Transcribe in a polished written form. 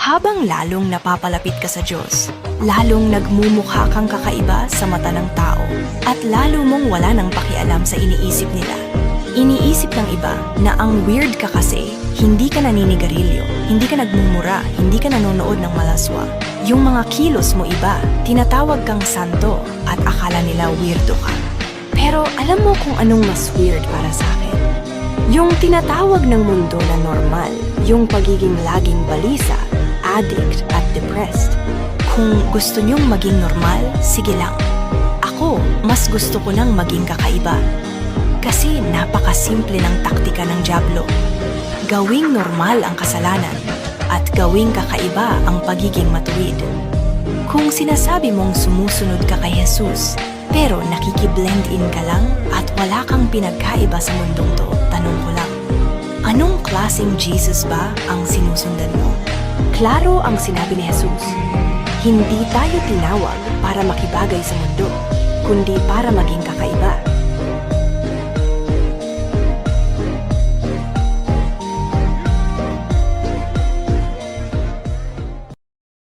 Habang lalong napapalapit ka sa Diyos, lalong nagmumukha kang kakaiba sa mata ng tao at lalo mong wala nang pakialam sa iniisip nila. Iniisip ng iba na ang weird ka kasi hindi ka naninigarilyo, hindi ka nagmumura, hindi ka nanonood ng malaswa. Yung mga kilos mo iba, tinatawag kang santo at akala nila weirdo ka. Pero alam mo kung anong mas weird para sa akin? Yung tinatawag ng mundo na normal, yung pagiging laging balisa, addict at depressed. Kung gusto nyong maging normal, sige lang. Ako, mas gusto ko nang maging kakaiba. Kasi napakasimple ng taktika ng dyablo. Gawing normal ang kasalanan at gawing kakaiba ang pagiging matuwid. Kung sinasabi mong sumusunod ka kay Jesus, pero nakikiblend in ka lang at wala kang pinagkaiba sa mundong to, tanong ko lang, anong klaseng Jesus ba ang sinusundan mo? Klaro ang sinabi ni Jesus, hindi tayo tinawag para makibagay sa mundo, kundi para maging kakaiba.